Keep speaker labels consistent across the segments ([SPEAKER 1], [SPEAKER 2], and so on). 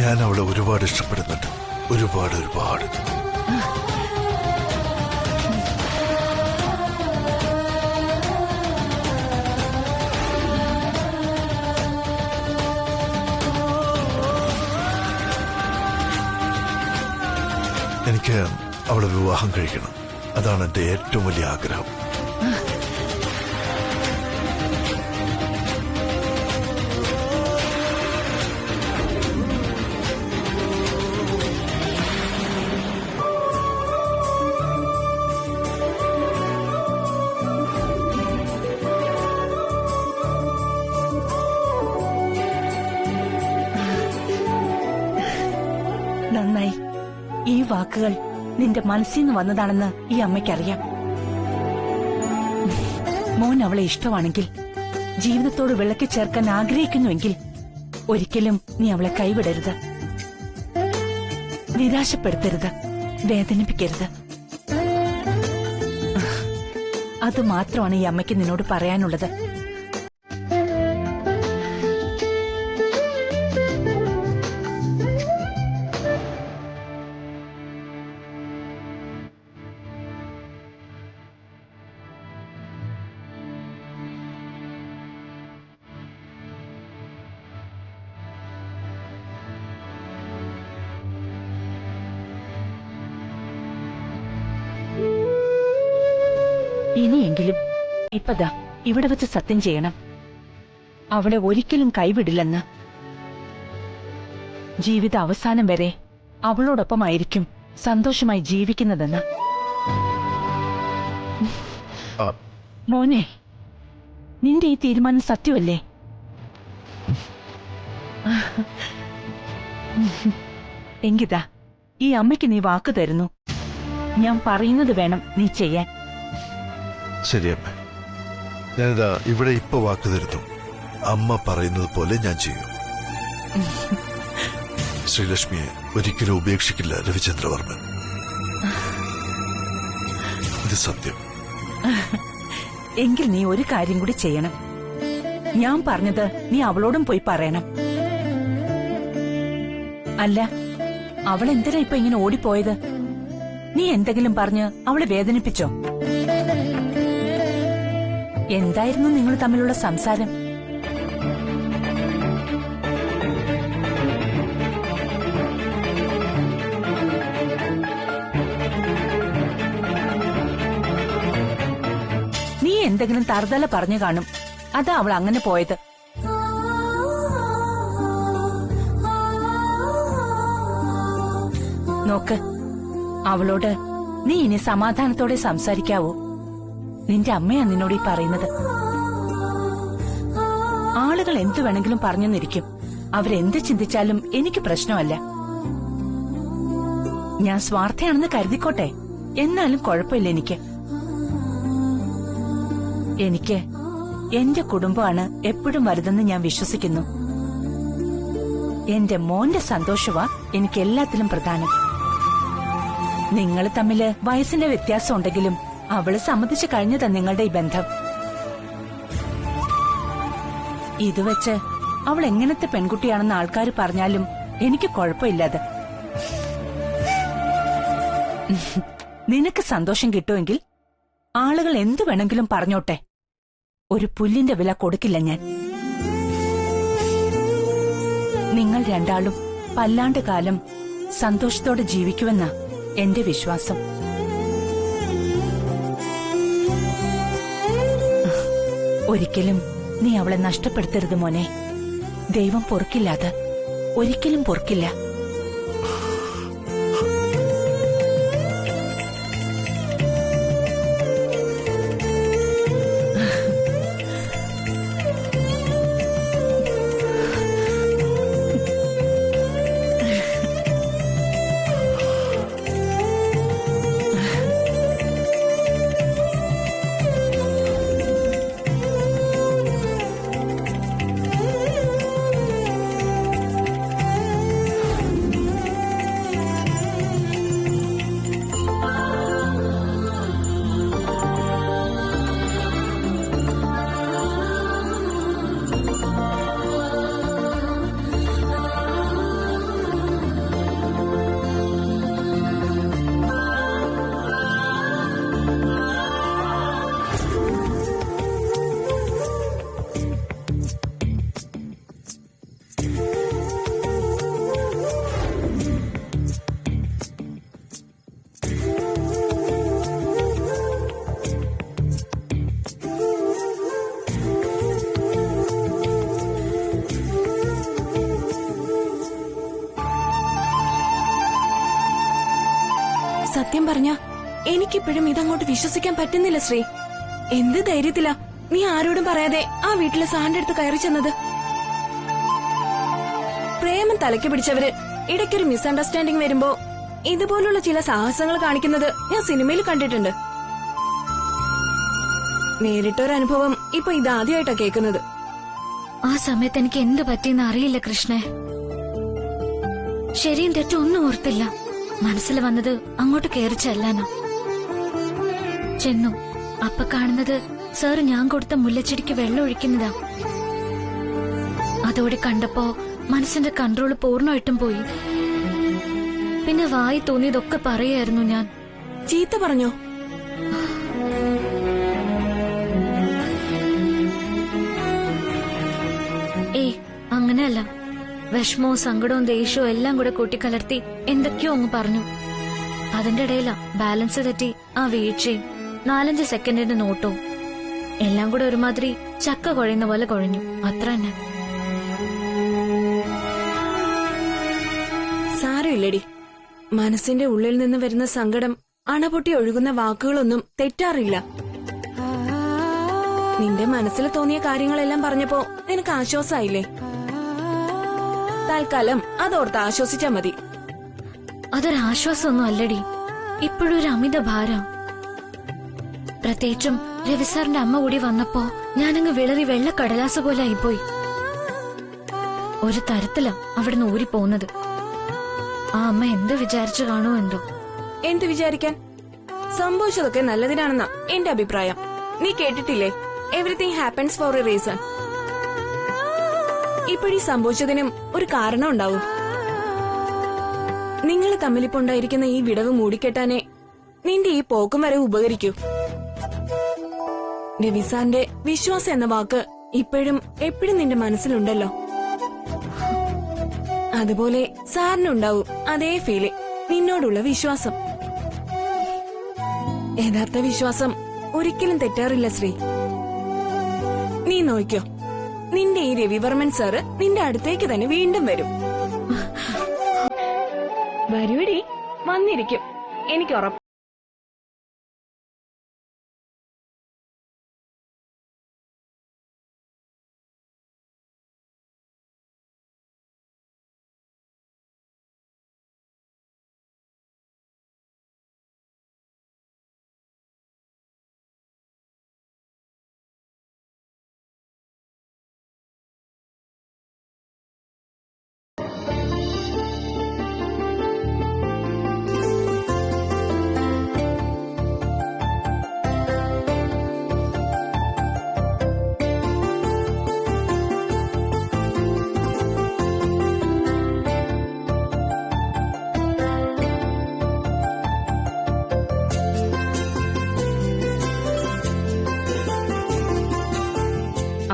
[SPEAKER 1] ഞാൻ അവളെ ഒരുപാട് ഇഷ്ടപ്പെടുന്നുണ്ട്. ഒരുപാട്. എനിക്ക് അവളെ വിവാഹം കഴിക്കണം. അതാണ് എന്റെ ഏറ്റവും വലിയ ആഗ്രഹം.
[SPEAKER 2] നന്നായി. ഈ വാക്കുകൾ നിന്റെ മനസ്സിൽ നിന്ന് വന്നതാണെന്ന് ഈ അമ്മയ്ക്കറിയാം. മോൻ അവളെ ഇഷ്ടമാണെങ്കിൽ, ജീവിതത്തോട് വിളക്കി ചേർക്കാൻ ആഗ്രഹിക്കുന്നുവെങ്കിൽ ഒരിക്കലും നീ അവളെ കൈവിടരുത്, നിരാശപ്പെടുത്തരുത്, വേദനിപ്പിക്കരുത്. അത് മാത്രമാണ് ഈ അമ്മയ്ക്ക് നിന്നോട് പറയാനുള്ളത്. ഇനിയെങ്കിലും ഇപ്പതാ ഇവിടെ വെച്ച് സത്യം ചെയ്യണം, അവളെ ഒരിക്കലും കൈവിടില്ലെന്ന്. ജീവിത അവസാനം വരെ അവളോടൊപ്പമായിരിക്കും സന്തോഷമായി ജീവിക്കുന്നതെന്ന്. മോനെ, നിന്റെ ഈ തീരുമാനം സത്യമല്ലേ? എങ്കിതാ ഈ അമ്മയ്ക്ക് നീ വാക്ക് തരുന്നു. ഞാൻ പറയുന്നത് വേണം നീ ചെയ്യാൻ.
[SPEAKER 1] ശരി അമ്മ, ഞാനിതാ ഇവിടെ ഇപ്പൊ വാക്ക് തരുന്നു. അമ്മ പറയുന്നത് പോലെ ഞാൻ ചെയ്യും. ശ്രീലക്ഷ്മിയെ ഒരിക്കലും ഉപേക്ഷിക്കില്ല രവിചന്ദ്രവർമ്മൻ. ഇത് സത്യം.
[SPEAKER 2] എങ്കിൽ നീ ഒരു കാര്യം കൂടി ചെയ്യണം. ഞാൻ പറഞ്ഞത് നീ അവളോടും പോയി പറയണം. അല്ല, അവളെന്തിനാ ഇപ്പൊ ഇങ്ങനെ ഓടിപ്പോയത്? നീ എന്തെങ്കിലും പറഞ്ഞ് അവളെ വേദനിപ്പിച്ചോ? എന്തായിരുന്നു നിങ്ങൾ തമ്മിലുള്ള സംസാരം? നീ എന്തെങ്കിലും തറുതല പറഞ്ഞു കാണും. അതാ അവൾ അങ്ങനെ പോയത്. നോക്ക്, അവളോട് നീ ഇനി സമാധാനത്തോടെ സംസാരിക്കാവൂ. നിന്റെ അമ്മയാ നിന്നോട് ഈ പറയുന്നത്. ആളുകൾ എന്തു വേണമെങ്കിലും പറഞ്ഞെന്നിരിക്കും. അവരെന്ത് ചിന്തിച്ചാലും എനിക്ക് പ്രശ്നമല്ല. ഞാൻ സ്വാർത്ഥയാണെന്ന് കരുതിക്കോട്ടെ, എന്നാലും കുഴപ്പമില്ല. എനിക്ക് എന്റെ കുടുംബമാണ് എപ്പോഴും വലുതെന്ന് ഞാൻ വിശ്വസിക്കുന്നു. എന്റെ മോന്റെ സന്തോഷവാ എനിക്ക് എല്ലാത്തിലും പ്രധാനം. നിങ്ങൾ തമ്മില് വയസ്സിന്റെ വ്യത്യാസം ഉണ്ടെങ്കിലും അവള് സമ്മതിച്ചു കഴിഞ്ഞതാ നിങ്ങളുടെ ഈ ബന്ധം. ഇത് വെച്ച് അവൾ എങ്ങനത്തെ പെൺകുട്ടിയാണെന്ന് ആൾക്കാർ പറഞ്ഞാലും എനിക്ക് കുഴപ്പമില്ലാതെ. നിനക്ക് സന്തോഷം കിട്ടുമെങ്കിൽ ആളുകൾ എന്തു വേണമെങ്കിലും പറഞ്ഞോട്ടെ, ഒരു പുല്ലിന്റെ വില കൊടുക്കില്ല ഞാൻ. നിങ്ങൾ രണ്ടാളും പല്ലാണ്ട് കാലം സന്തോഷത്തോടെ ജീവിക്കുമെന്നാ എന്റെ വിശ്വാസം. ഒരിക്കലും നീ അവളെ നഷ്ടപ്പെടുത്തരുത് മോനെ. ദൈവം പൊറുക്കില്ല, അത് ഒരിക്കലും പൊറുക്കില്ല.
[SPEAKER 3] സത്യം പറഞ്ഞ എനിക്കിപ്പോഴും ഇതങ്ങോട്ട് വിശ്വസിക്കാൻ പറ്റുന്നില്ല ശ്രീ. എന്ത് ധൈര്യത്തിലാ നീ ആരോടും പറയാതെ ആ വീട്ടിലെ സാറിന്റെ അടുത്ത് കയറി ചെന്നത്? പ്രേമം തലയ്ക്ക് പിടിച്ചവര് ഇടയ്ക്കൊരു മിസ്അണ്ടർസ്റ്റാൻഡിംഗ് വരുമ്പോ ഇതുപോലുള്ള ചില സാഹസങ്ങൾ കാണിക്കുന്നത് ഞാൻ സിനിമയിൽ കണ്ടിട്ടുണ്ട്. നേരിട്ടൊരനുഭവം ഇപ്പൊ ഇതാദ്യമായിട്ടാ കേൾക്കുന്നത്.
[SPEAKER 4] ആ സമയത്ത് എനിക്ക് എന്ത് പറ്റിയെന്ന് അറിയില്ല കൃഷ്ണേ. ശരിയും തെറ്റും ഒന്നും ഓർത്തില്ല. മനസ്സിൽ വന്നത് അങ്ങോട്ട് കയറി ചെല്ലാനോ. ചെന്നു അപ്പൊ കാണുന്നത് സാറ് ഞാൻ കൊടുത്ത മുല്ലച്ചെടിക്ക് വെള്ളം ഒഴിക്കുന്നതാ. അതോടെ കണ്ടപ്പോ മനസ്സിന്റെ കൺട്രോള് പൂർണ്ണമായിട്ടും പോയി. പിന്നെ വായി തോന്നിയതൊക്കെ പറയായിരുന്നു ഞാൻ.
[SPEAKER 3] ചീത്ത പറഞ്ഞോ?
[SPEAKER 4] ഏയ് അങ്ങനെയല്ല. വിഷമവും സങ്കടവും ദേഷ്യവും എല്ലാം കൂടെ കൂട്ടിക്കലർത്തി എന്തൊക്കെയോ അങ്ങ് പറഞ്ഞു. അതിന്റെ ഇടയിലാ ബാലൻസ് തെറ്റി ആ വീഴ്ചയും 4-5 സെക്കൻഡിന്റെ നോട്ടോ എല്ലാം കൂടെ ഒരുമാതിരി ചക്ക കുഴയുന്ന പോലെ കുഴഞ്ഞു. അത്ര തന്നെ.
[SPEAKER 3] സാരമില്ലടി. മനസ്സിന്റെ ഉള്ളിൽ നിന്ന് വരുന്ന സങ്കടം അണപൊട്ടി ഒഴുകുന്ന വാക്കുകളൊന്നും തെറ്റാറില്ല. നിന്റെ മനസ്സിൽ തോന്നിയ കാര്യങ്ങളെല്ലാം പറഞ്ഞപ്പോ നിനക്ക് ആശ്വാസമായില്ലേ? തൽക്കാലം അതോർത്ത് ആശ്വസിച്ചാ മതി.
[SPEAKER 4] അതൊരാശ്വാസമൊന്നും അല്ലടി. ഇപ്പോഴും ഒരു അമിത ഭാരം. പ്രത്യേകിച്ചും രവിസാറിന്റെ അമ്മ കൂടി വന്നപ്പോ ഞാനങ്ങ് വിളറി വെള്ളക്കടലാസ് പോലെ ആയിപ്പോയി. ഒരു തരത്തിലാ അവിടുന്ന് ഊരിപ്പോകുന്നത്. ആ അമ്മ എന്ത് വിചാരിച്ചു കാണുമോ എന്തോ.
[SPEAKER 3] എന്ത് വിചാരിക്കാൻ? സംഭവിച്ചതൊക്കെ നല്ലതിനാണെന്നാ എന്റെ അഭിപ്രായം. നീ കേട്ടിട്ടില്ലേ, everything happens for a reason. ഇപ്പോഴീ സംഭവിച്ചതിനും ഒരു കാരണം ഉണ്ടാവും. നിങ്ങൾ തമ്മിലിപ്പുണ്ടായിരിക്കുന്ന ഈ വിടവ് മൂടിക്കെട്ടാനേ നിന്റെ ഈ പോക്കും വരെ ഉപകരിക്കൂ. രവിസാറിന്റെ വിശ്വാസം എന്ന വാക്ക് ഇപ്പോഴും എപ്പോഴും നിന്റെ മനസ്സിലുണ്ടല്ലോ. അതുപോലെ സാറിനുണ്ടാവും അതേ ഫീല്, നിന്നോടുള്ള വിശ്വാസം. യഥാർത്ഥ വിശ്വാസം ഒരിക്കലും തെറ്റാറില്ല ശ്രീ. നീ നോക്കിയോ, നിന്റെ ഈ രവിവർമ്മൻ സാറ് നിന്റെ അടുത്തേക്ക് തന്നെ വീണ്ടും വരും. വരുവടി, വന്നിരിക്കും, എനിക്ക് ഉറപ്പ്.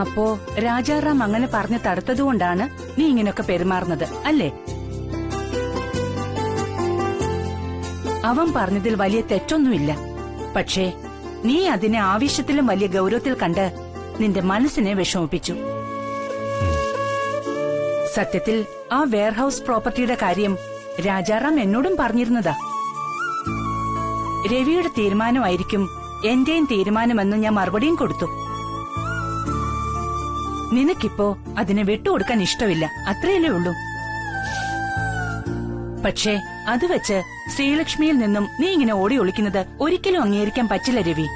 [SPEAKER 2] അപ്പോ രാജാറാം അങ്ങനെ പറഞ്ഞു തടുത്തതുകൊണ്ടാണ് നീ ഇങ്ങനെയൊക്കെ പെരുമാറുന്നത് അല്ലേ? അവൻ പറഞ്ഞതിൽ വലിയ തെറ്റൊന്നുമില്ല. പക്ഷേ നീ അതിനെ ആവശ്യത്തിലും വലിയ ഗൗരവത്തിൽ കണ്ട് നിന്റെ മനസ്സിനെ വിഷമിപ്പിച്ചു. സത്യത്തിൽ ആ വെയർഹൌസ് പ്രോപ്പർട്ടിയുടെ കാര്യം രാജാറാം എന്നോടും പറഞ്ഞിരുന്നതാ. രവിയുടെ തീരുമാനമായിരിക്കും എന്റെയും തീരുമാനമെന്ന് ഞാൻ മറുപടിയും കൊടുത്തു. നിനക്കിപ്പോ അതിനെ വിട്ടുകൊടുക്കാൻ ഇഷ്ടമില്ല, അത്രയല്ലേ ഉള്ളൂ. പക്ഷേ അത് വെച്ച് ശ്രീലക്ഷ്മിയിൽ നിന്നും നീ ഇങ്ങനെ ഓടി ഒളിക്കുന്നത് ഒരിക്കലും അംഗീകരിക്കാൻ പറ്റില്ല രവി.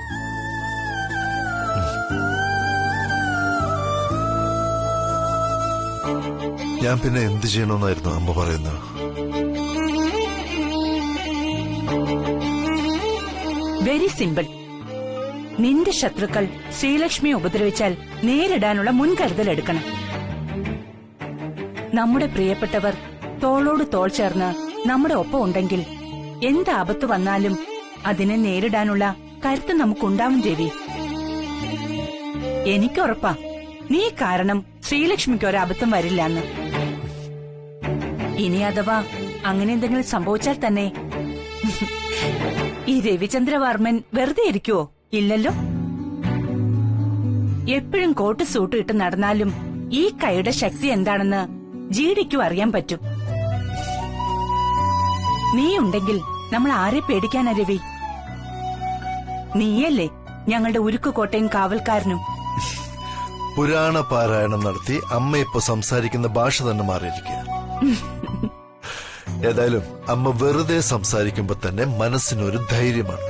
[SPEAKER 1] ഞാൻ പിന്നെ എന്ത് ചെയ്യണമെന്നായിരുന്നു അമ്മ പറയുന്നത്?
[SPEAKER 2] Very simple. നിന്റെ ശത്രുക്കൾ ശ്രീലക്ഷ്മിയെ ഉപദ്രവിച്ചാൽ നേരിടാനുള്ള മുൻകരുതൽ എടുക്കണം. നമ്മുടെ പ്രിയപ്പെട്ടവർ തോളോട് തോൾ ചേർന്ന് നമ്മുടെ ഒപ്പം ഉണ്ടെങ്കിൽ എന്ത് ആപത്ത് വന്നാലും അതിനെ നേരിടാനുള്ള കരുത്ത് നമുക്കുണ്ടാവും രവി. എനിക്കുറപ്പാ നീ കാരണം ശ്രീലക്ഷ്മിക്ക് ഒരബദ്ധം വരില്ലെന്ന്. ഇനി അഥവാ അങ്ങനെ എന്തെങ്കിലും സംഭവിച്ചാൽ തന്നെ ഈ രവിചന്ദ്രവർമ്മൻ വെറുതെ ഇരിക്കുവോ? ഇല്ലല്ലോ. എപ്പോഴും കോട്ട് സൂട്ട് ഇട്ട് നടന്നാലും ഈ കൈയുടെ ശക്തി എന്താണെന്ന് ജിഡിക്കും അറിയാൻ പറ്റും. നീ ഉണ്ടെങ്കിൽ നമ്മൾ ആരെ പേടിക്കാനാ രവി? നീയല്ലേ ഞങ്ങളുടെ ഉരുക്കുകോട്ടയും കാവൽക്കാരനും.
[SPEAKER 1] പുരാണ പാരായണം നടത്തി അമ്മ ഇപ്പൊ സംസാരിക്കുന്ന ഭാഷ തന്നെ മാറിയിരിക്കുക. ഏതായാലും അമ്മ വെറുതെ സംസാരിക്കുമ്പോ തന്നെ മനസ്സിനൊരു ധൈര്യമാണ്.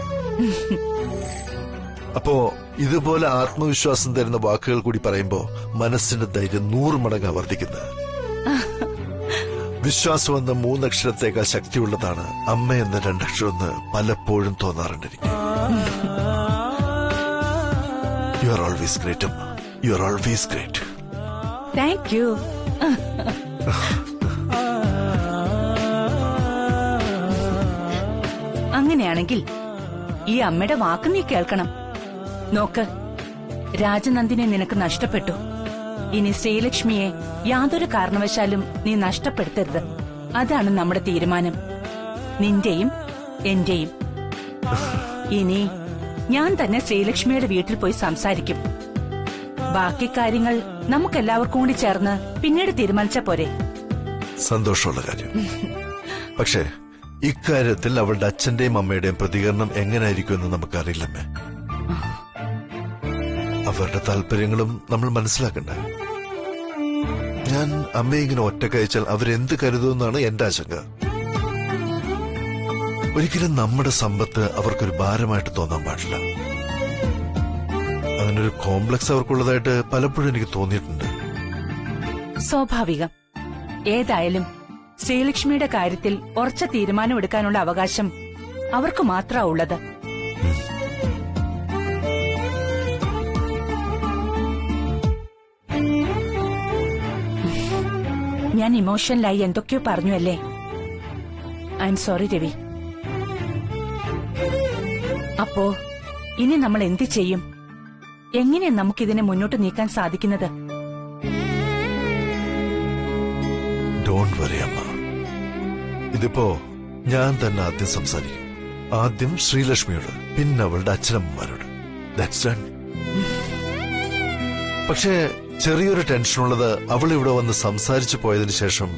[SPEAKER 1] അപ്പോ ഇതുപോലെ ആത്മവിശ്വാസം തരുന്ന വാക്കുകൾ കൂടി പറയുമ്പോ മനസ്സിന്റെ ധൈര്യം 100 മടങ്ങ് വർദ്ധിക്കുന്നത്. വിശ്വാസം എന്ന 3 അക്ഷരത്തേക്കാൾ ശക്തിയുള്ളതാണ് അമ്മ എന്ന 2 അക്ഷരം എന്ന് പലപ്പോഴും തോന്നാറുണ്ട് എനിക്ക്. യു ആർ ഓൾവേസ് ഗ്രേറ്റ് അമ്മ. You are always great.
[SPEAKER 2] Thank you. അങ്ങനെയാണെങ്കിൽ ഈ അമ്മയുടെ വാക്ക് നീ കേൾക്കണം. നോക്ക്, രാജനന്ദിനെ നിനക്ക് നഷ്ടപ്പെട്ടു. ഇനി ശ്രീലക്ഷ്മിയെ യാതൊരു കാരണവശാലും നീ നഷ്ടപ്പെടുത്തരുത്. അതാണ് നമ്മുടെ തീരുമാനം, നിന്റെയും എന്റെയും. ഇനി ഞാൻ തന്നെ ശ്രീലക്ഷ്മിയുടെ വീട്ടിൽ പോയി സംസാരിക്കും. ബാക്കി കാര്യങ്ങൾ നമുക്കെല്ലാവർക്കും കൂടി ചേർന്ന് പിന്നീട് തീരുമാനിച്ച പോരെ?
[SPEAKER 1] സന്തോഷമുള്ള കാര്യം. പക്ഷേ ഇക്കാര്യത്തിൽ അവളുടെ അച്ഛന്റെയും അമ്മയുടെയും പ്രതികരണം എങ്ങനെയായിരിക്കുമെന്ന് നമുക്കറിയില്ലമ്മേ. അവരുടെ താല്പര്യങ്ങളും നമ്മൾ മനസ്സിലാക്കണ്ട. ഞാൻ അമ്മയെ ഇങ്ങനെ ഒറ്റക്കയച്ചാൽ അവരെന്ത് കരുതുമെന്നാണ് എന്റെ ആശങ്ക. ഒരിക്കലും നമ്മുടെ സമ്പത്ത് അവർക്കൊരു ഭാരമായിട്ട് തോന്നാൻ പാടില്ല. അങ്ങനൊരു കോംപ്ലക്സ് അവർക്കുള്ളതായിട്ട് പലപ്പോഴും എനിക്ക് തോന്നിയിട്ടുണ്ട്.
[SPEAKER 2] സ്വാഭാവികം. ഏതായാലും ശ്രീലക്ഷ്മിയുടെ കാര്യത്തിൽ ഉറച്ച തീരുമാനമെടുക്കാനുള്ള അവകാശം അവർക്ക് മാത്രമാ ഉള്ളത്. ഞാൻ ഇമോഷണലായി എന്തൊക്കെയോ പറഞ്ഞു അല്ലേ? I am sorry Ravi. അപ്പോ ഇനി നമ്മൾ എന്ത് ചെയ്യും? എങ്ങനെ നമുക്കിതിനെ മുന്നോട്ട് നീക്കാൻ സാധിക്കുന്നത്?
[SPEAKER 1] ഡോണ്ട് വറി അമ്മ. ഇതിപ്പോ ഞാൻ തന്നെ ആദ്യം സംസാരിക്കും. ആദ്യം ശ്രീലക്ഷ്മിയോട്, പിന്നെ അവളുടെ അച്ഛനമ്മമാരോട്. That's done. പക്ഷേ ചെറിയൊരു ടെൻഷനുള്ളത് അവൾ ഇവിടെ വന്ന് സംസാരിച്ചു പോയതിനു ശേഷം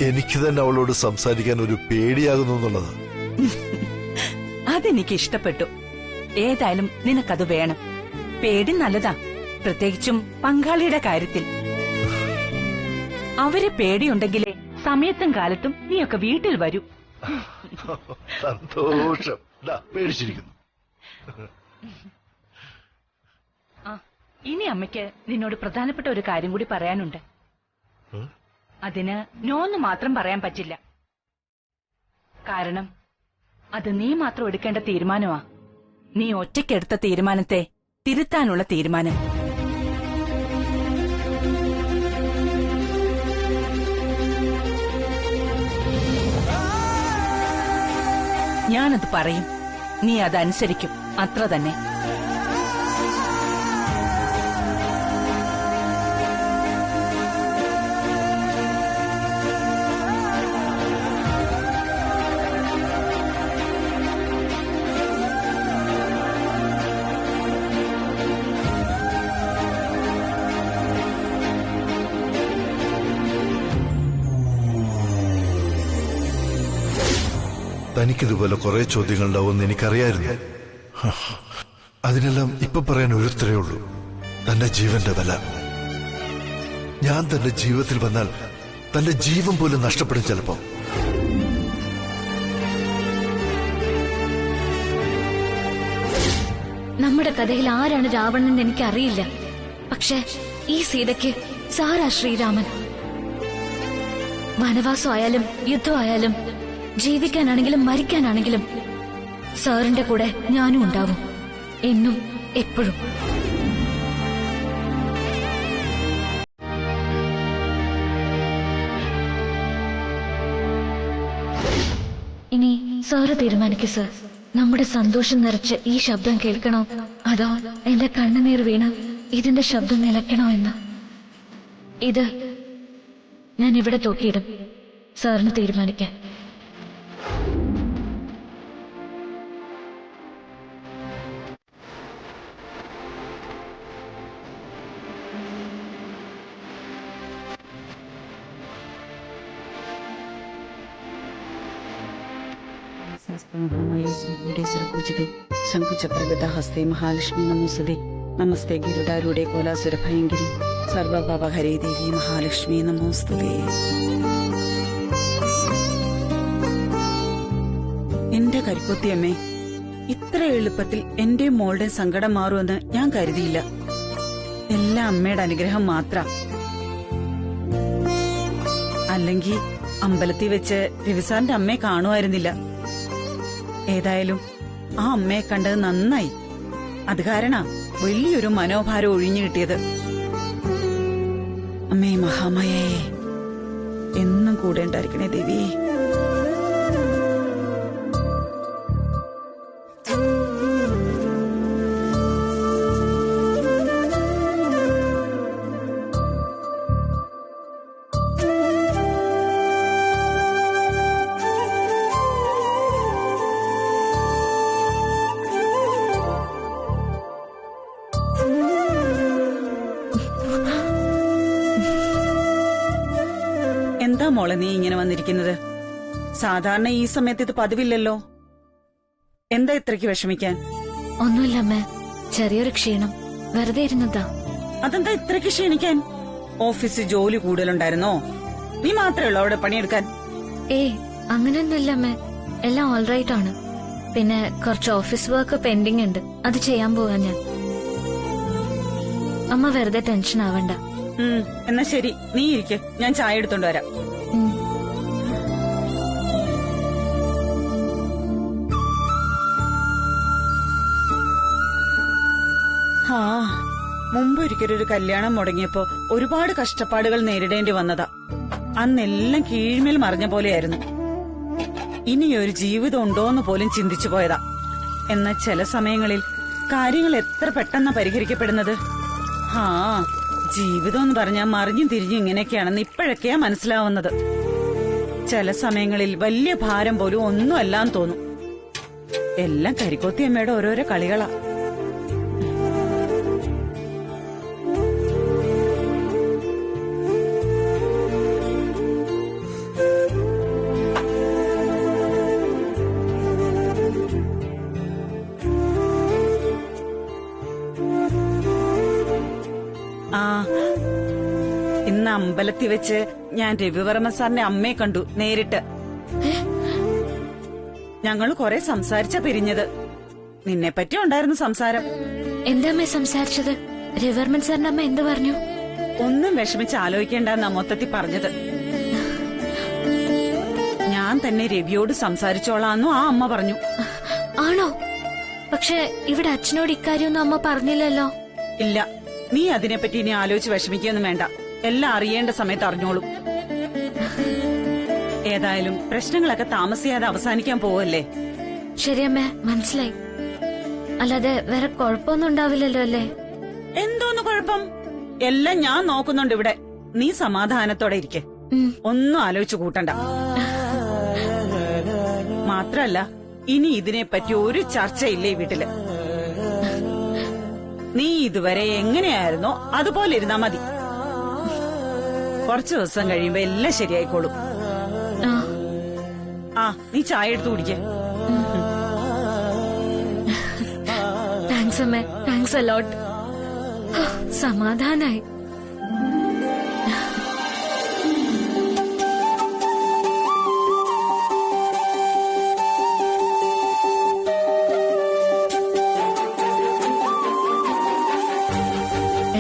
[SPEAKER 1] എനിക്ക് തന്നെ അവളോട് സംസാരിക്കാൻ ഒരു പേടിയാകുന്നു എന്നുള്ളത്.
[SPEAKER 2] അതെനിക്ക് ഇഷ്ടപ്പെട്ടു. ഏതായാലും നിനക്കത് വേണം. പേടി നല്ലതാ, പ്രത്യേകിച്ചും പങ്കാളിയുടെ കാര്യത്തിൽ. അവരെ പേടിയുണ്ടെങ്കിലേ സമയത്തും കാലത്തും നീയൊക്കെ വീട്ടിൽ വരൂ.
[SPEAKER 1] സന്തോഷം. പേടിച്ചിരിക്കുന്നു.
[SPEAKER 2] ഇനി അമ്മയ്ക്ക് നിന്നോട് പ്രധാനപ്പെട്ട ഒരു കാര്യം കൂടി പറയാനുണ്ട്. അതിന് നോന്ന് മാത്രം പറയാൻ പറ്റില്ല. കാരണം അത് നീ മാത്രം എടുക്കേണ്ട തീരുമാനമാ. നീ ഒറ്റയ്ക്കെടുത്ത തീരുമാനത്തെ തിരുത്താനുള്ള തീരുമാനം. ഞാനത് പറയും, നീ അതനുസരിക്കും, അത്ര തന്നെ.
[SPEAKER 1] തനിക്കിതുപോലെ കുറെ ചോദ്യങ്ങളുണ്ടാവുമെന്ന് എനിക്കറിയായിരുന്നു. അതിനെല്ലാം ഇപ്പൊ പറയാൻ ഒരുത്തരേ ഉള്ളൂ, തന്റെ ജീവന്റെ വില. ഞാൻ തന്റെ ജീവിതത്തിൽ വന്നാൽ തന്റെ ജീവൻ പോലും നഷ്ടപ്പെടും ചിലപ്പോ.
[SPEAKER 4] നമ്മുടെ കഥയിൽ ആരാണ് രാവണൻ എന്ന് എനിക്കറിയില്ല. പക്ഷെ ഈ സീതയ്ക്ക് സാരാ ശ്രീരാമൻ. വനവാസമായാലും യുദ്ധമായാലും ജീവിക്കാനാണെങ്കിലും മരിക്കാനാണെങ്കിലും സാറിന്റെ കൂടെ ഞാനും ഉണ്ടാവും, എന്നും എപ്പോഴും. ഇനി സാറ് തീരുമാനിക്കൂ സർ. നമ്മുടെ സന്തോഷം നിറച്ച് ഈ ശബ്ദം കേൾക്കണോ, അതോ എന്റെ കണ്ണുനീർ വീണ് ഇതിന്റെ ശബ്ദം നിലയ്ക്കണോ എന്ന്. ഇത് ഞാൻ ഇവിടെ തൂക്കിയിടും, സാറിന് തീരുമാനിക്കാൻ.
[SPEAKER 5] പൂജിതേ ശംഖുചക്രഗത ഹസ്തേ മഹാലക്ഷ്മി നമോസ്തുതേ നമസ്തേ ഗിരുഡാരൂഢേ കോലാസുരഭയങ്കിരി സർവപാപഹരേ ദേവി മഹാലക്ഷ്മി നമോസ്തുതേ. എന്റെ കരിക്കൊത്തിയമ്മേ, ഇത്ര എളുപ്പത്തിൽ എന്റെ മോളുടെ സങ്കടം മാറുമെന്ന് ഞാൻ കരുതിയില്ല. എല്ലാം അമ്മയുടെ അനുഗ്രഹം മാത്രം. അല്ലെങ്കിൽ അമ്പലത്തിൽ വെച്ച് രവിസാറിന്റെ അമ്മയെ കാണുമായിരുന്നില്ല. ഏതായാലും ആ അമ്മയെ കണ്ടത് നന്നായി. അത് കാരണ വലിയൊരു മനോഭാരം ഒഴിഞ്ഞു കിട്ടിയത്. അമ്മേ മഹാമയേ, എന്നും കൂടെ ഉണ്ടായിരിക്കണേ ദേവി. എന്താ മോളെ നീ ഇങ്ങനെ വന്നിരിക്കുന്നത്? സാധാരണ ഈ സമയത്ത് ഇത് പതിവില്ലല്ലോ. എന്താ ഇത്രയ്ക്ക് വിഷമിക്കാൻ?
[SPEAKER 4] ഒന്നുമില്ല അമ്മേ, ചെറിയൊരു ക്ഷീണം, വെറുതെ ഇരുന്നതാ.
[SPEAKER 5] അതെന്താ ഇത്രയ്ക്ക് ക്ഷീണിക്കാൻ? ഓഫീസിൽ ജോലി കൂടുതലുണ്ടായിരുന്നോ? നീ മാത്രമേ ഉള്ളൂ അവിടെ പണിയെടുക്കാൻ?
[SPEAKER 4] അങ്ങനെയൊന്നുമില്ല അമ്മേ, എല്ലാം ഓൾറൈറ്റ് ആണ്. പിന്നെ കുറച്ച് ഓഫീസ് വർക്ക് പെൻഡിങ് ഉണ്ട്, അത് ചെയ്യാൻ പോകാൻ ഞാൻ. അമ്മ വെറുതെ ടെൻഷൻ ആവണ്ട.
[SPEAKER 5] എന്നാ ശരി, നീ ഇരിക്കെ, ഞാൻ ചായ എടുത്തോണ്ട് വരാം. മുമ്പൊരിക്കലൊരു കല്യാണം മുടങ്ങിയപ്പോ ഒരുപാട് കഷ്ടപ്പാടുകൾ നേരിടേണ്ടി വന്നതാ. അന്നെല്ലാം കീഴ്മേൽ മറിഞ്ഞ പോലെയായിരുന്നു. ഇനിയൊരു ജീവിതം ഉണ്ടോന്ന് പോലും ചിന്തിച്ചു പോയതാ. എന്നാൽ ചില സമയങ്ങളിൽ കാര്യങ്ങൾ എത്ര പെട്ടെന്നാ പരിഹരിക്കപ്പെടുന്നത്. ജീവിതം എന്ന് പറഞ്ഞാൽ മറിഞ്ഞും തിരിഞ്ഞും ഇങ്ങനെയൊക്കെയാണെന്ന് ഇപ്പോഴൊക്കെയാ മനസ്സിലാവുന്നത്. ചില സമയങ്ങളിൽ വലിയ ഭാരം പോലും ഒന്നും അല്ലാന്ന് തോന്നും. എല്ലാം കരിക്കോത്തിയമ്മയുടെ ഓരോരോ കളികളാ. ഇന്ന് അമ്പലത്തിൽ വെച്ച് ഞാൻ രവിവർമ്മ സാറിന്റെ അമ്മയെ കണ്ടു നേരിട്ട്. ഞങ്ങൾ കുറെ സംസാരിച്ച പിരിഞ്ഞത്. നിന്നെ പറ്റി ഉണ്ടായിരുന്നു സംസാരം.
[SPEAKER 4] എന്താ അമ്മ സംസാരിച്ചത്? രവിവർമ്മൻ സാറിന്റെ അമ്മ എന്ത് പറഞ്ഞു?
[SPEAKER 5] ഒന്നും വിഷമിച്ച് ആലോചിക്കേണ്ടെന്നാ മൊത്തത്തിൽ പറഞ്ഞത്. ഞാൻ തന്നെ രവിയോട് സംസാരിച്ചോളാന്നു ആ അമ്മ പറഞ്ഞു.
[SPEAKER 4] ആണോ? പക്ഷെ ഇവിടെ അച്ഛനോട് ഇക്കാര്യമൊന്നും അമ്മ പറഞ്ഞില്ലല്ലോ.
[SPEAKER 5] ഇല്ല, നീ അതിനെപ്പറ്റി ഇനി ആലോചിച്ച് വിഷമിക്കൊന്നും വേണ്ട. എല്ലാം അറിയേണ്ട സമയത്ത് അറിഞ്ഞോളും. ഏതായാലും പ്രശ്നങ്ങളൊക്കെ താമസിയാതെ അവസാനിക്കാൻ പോവല്ലേ.
[SPEAKER 4] ശരിയമ്മേ, മനസ്സിലായി. അല്ലാതെ വേറെ കുഴപ്പമൊന്നും ഉണ്ടാവില്ലല്ലോ അല്ലേ?
[SPEAKER 5] എന്തോന്ന് കുഴപ്പം? എല്ലാം ഞാൻ നോക്കുന്നുണ്ട് ഇവിടെ. നീ സമാധാനത്തോടെ ഇരിക്കെ, ഒന്നും ആലോചിച്ചു കൂട്ടണ്ട. മാത്രല്ല ഇനി ഇതിനെപ്പറ്റി ഒരു ചർച്ചയില്ലേ വീട്ടില്. നീ ഇതുവരെ എങ്ങനെയായിരുന്നോ അതുപോലെ ഇരുന്നാ മതി. കുറച്ചു ദിവസം കഴിയുമ്പോ എല്ലാം ശരിയായിക്കോളും. നീ ചായ എടുത്തു കുടിക്കേ.
[SPEAKER 4] താങ്ക്സ് അമ്മേ, താങ്ക്സ് അലോട്ട്. സമാധാനായി.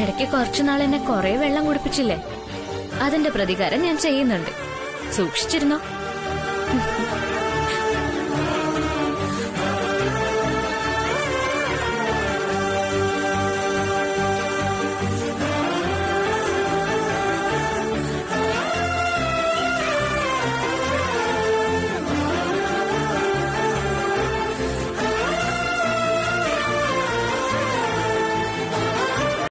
[SPEAKER 4] ഇടയ്ക്ക് കുറച്ചുനാൾ എന്നെ കുറെ വെള്ളം കുടിപ്പിച്ചില്ലേ, അതിന്റെ പ്രതികാരം ഞാൻ ചെയ്യുന്നുണ്ട്. സൂക്ഷിച്ചിരുന്നോ?